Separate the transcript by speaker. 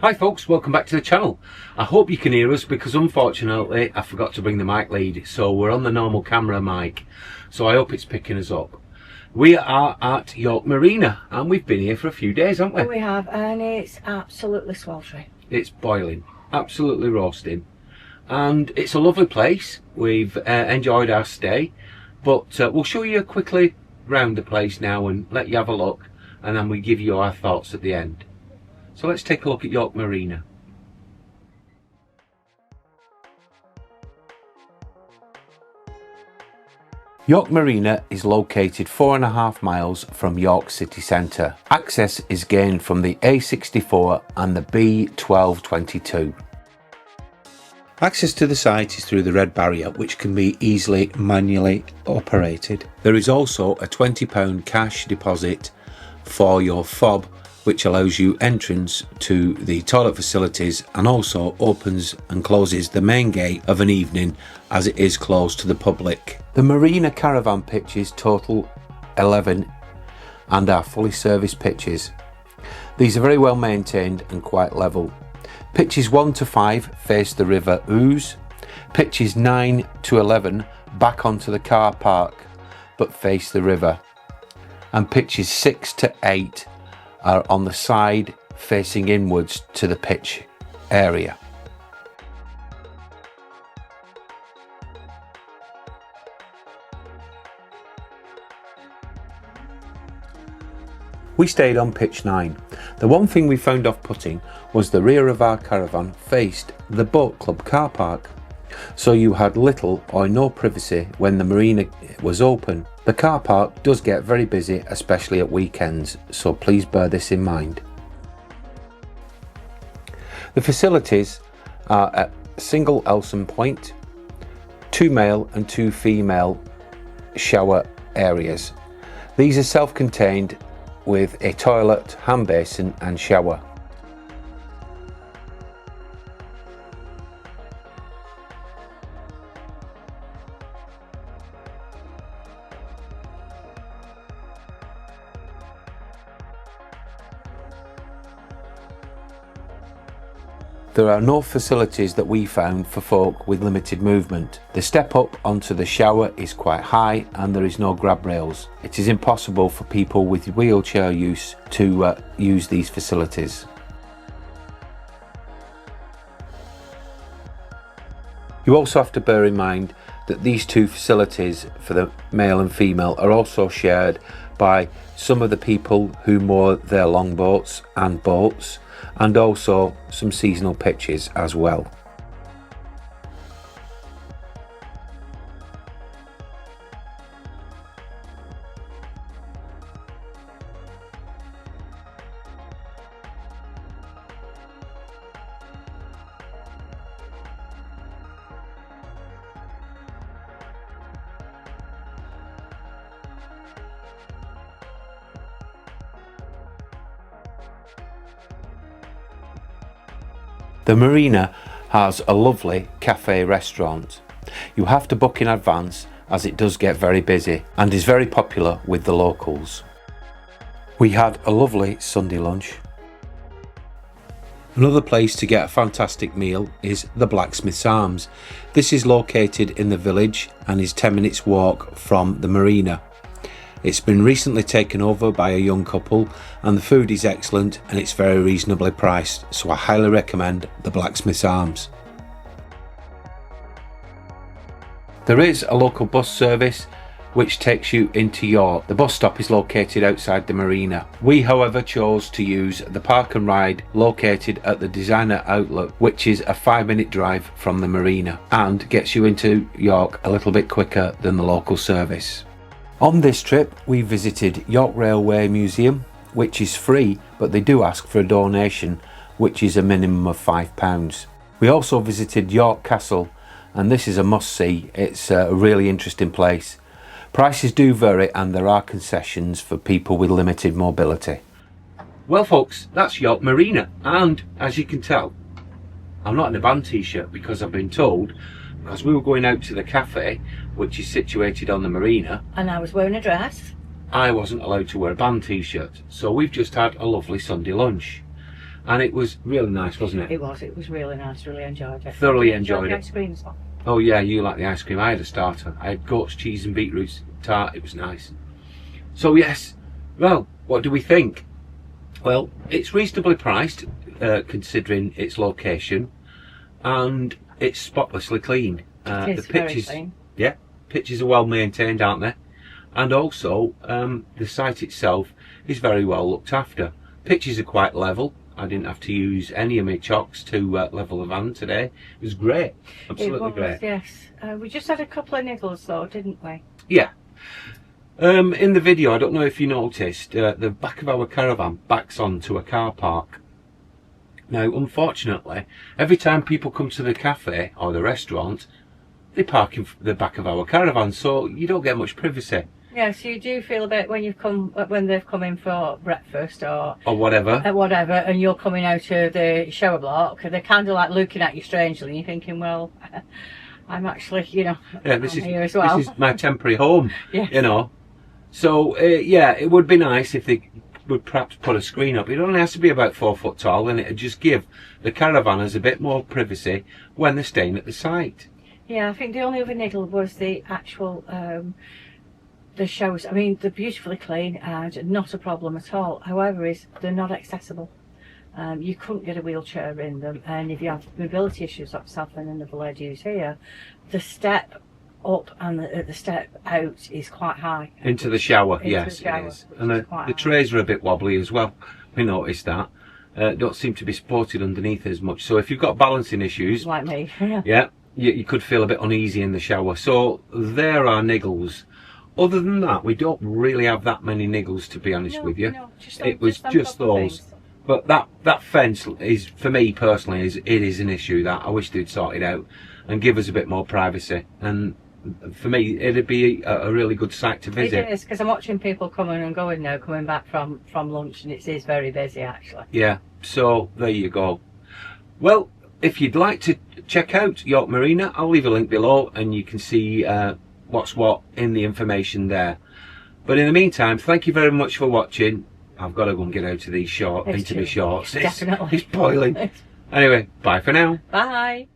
Speaker 1: Hi folks, welcome back to the channel. I hope you can hear us because unfortunately I forgot to bring the mic lead, so we're on the normal camera mic, so I hope it's picking us up. We are at York Marina and we've been here for a few days, haven't we?
Speaker 2: We have, and it's absolutely sweltering.
Speaker 1: It's boiling, absolutely roasting, and it's a lovely place. We've enjoyed our stay, but we'll show you quickly round the place now and let you have a look, and then we give you our thoughts at the end. So let's take a look at York Marina. York Marina is located 4.5 miles from York city centre. Access is gained from the A64 and the B1222. Access to the site is through the red barrier, which can be easily manually operated. There is also a £20 cash deposit for your fob, which allows you entrance to the toilet facilities and also opens and closes the main gate of an evening as it is closed to the public. The Marina Caravan pitches total 11 and are fully serviced pitches. These are very well maintained and quite level. Pitches 1 to 5 face the River Ouse. Pitches 9 to 11 back onto the car park but face the river. And pitches 6 to 8 are on the side facing inwards to the pitch area. We stayed on pitch 9. The one thing we found off-putting was the rear of our caravan faced the boat club car park, so you had little or no privacy when the marina was open. The car park does get very busy, especially at weekends, so please bear this in mind. The facilities are at single Elson point, 2 male and 2 female shower areas. These are self-contained with a toilet, hand basin and shower. There are no facilities that we found for folk with limited movement. The step up onto the shower is quite high and there is no grab rails. It is impossible for people with wheelchair use to use these facilities. You also have to bear in mind that these two facilities for the male and female are also shared by some of the people who moor their longboats and boats, and also some seasonal pitches as well. The marina has a lovely cafe restaurant. You have to book in advance as it does get very busy and is very popular with the locals. We had a lovely Sunday lunch. Another place to get a fantastic meal is the Blacksmith's Arms. This is located in the village and is 10 minutes walk from the marina. It's been recently taken over by a young couple and the food is excellent and it's very reasonably priced, so I highly recommend the Blacksmith's Arms. There is a local bus service which takes you into York. The bus stop is located outside the marina. We however chose to use the park and ride located at the Designer Outlet, which is a 5-minute drive from the marina and gets you into York a little bit quicker than the local service. On this trip we visited York Railway Museum, which is free, but they do ask for a donation, which is a minimum of £5. We also visited York Castle, and this is a must-see. It's a really interesting place. Prices do vary and there are concessions for people with limited mobility. Well folks, that's York Marina, and as you can tell, I'm not in a band t-shirt because I've been told, because we were going out to the cafe, which is situated on the marina,
Speaker 2: And I was wearing a dress.
Speaker 1: I wasn't allowed to wear a band t-shirt. So we've just had a lovely Sunday lunch. And it was really nice, wasn't it?
Speaker 2: It was really nice, really enjoyed it.
Speaker 1: Thoroughly enjoyed
Speaker 2: the
Speaker 1: it.
Speaker 2: ice cream as well.
Speaker 1: Oh yeah, you like the ice cream. I had a starter. I had goat's cheese and beetroot tart. It was nice. So yes, well, what do we think? Well, it's reasonably priced, considering its location, and it's spotlessly clean.
Speaker 2: It is
Speaker 1: The pictures,
Speaker 2: very clean.
Speaker 1: yeah, pictures are well maintained, aren't they? And also, the site itself is very well looked after. Pictures are quite level. I didn't have to use any of my chocks to level the van today. It was great, absolutely great.
Speaker 2: Yes. We just had a couple of niggles though, didn't we?
Speaker 1: Yeah. In the video, I don't know if you noticed, the back of our caravan backs onto a car park. Now, unfortunately, every time people come to the cafe or the restaurant, they park in the back of our caravan, so you don't get much privacy.
Speaker 2: Yes, you do feel a bit when they've come in for breakfast or
Speaker 1: whatever,
Speaker 2: and you're coming out of the shower block. They're kind of like looking at you strangely, and you're thinking, well, I'm actually,
Speaker 1: yeah, this is
Speaker 2: here as well.
Speaker 1: This is my temporary home,
Speaker 2: Yes.
Speaker 1: you know. So yeah, it would be nice if they would perhaps put a screen up. It only has to be about 4 foot tall, and it'd just give the caravanners a bit more privacy when they're staying at the site.
Speaker 2: Yeah, I think the only other niggle was the actual the shows. I mean, they're beautifully clean and not a problem at all. However, they're not accessible. You couldn't get a wheelchair in them, and if you have mobility issues like myself and another lady who's here, the step up and the step out is quite high.
Speaker 1: Into the shower,
Speaker 2: Into
Speaker 1: yes,
Speaker 2: the shower,
Speaker 1: it is. And the
Speaker 2: high.
Speaker 1: trays are a bit wobbly as well. We noticed that. Don't seem to be supported underneath as much. So if you've got balancing issues,
Speaker 2: Like me.
Speaker 1: yeah, you could feel a bit uneasy in the shower. So there are niggles. Other than that, we don't really have that many niggles, to be honest with you.
Speaker 2: No,
Speaker 1: It was just those.
Speaker 2: Things.
Speaker 1: But that fence is, for me personally, it is an issue that I wish they'd sort it out and give us a bit more privacy. And for me, it'd be a really good site to visit.
Speaker 2: It is, because I'm watching people coming and going now, coming back from lunch, and it is very busy actually.
Speaker 1: Yeah, so there you go. Well, if you'd like to check out York Marina, I'll leave a link below and you can see what's what in the information there. But in the meantime, thank you very much for watching. I've got to go and get out of these shorts.
Speaker 2: Definitely.
Speaker 1: It's boiling. Anyway, bye for now.
Speaker 2: Bye.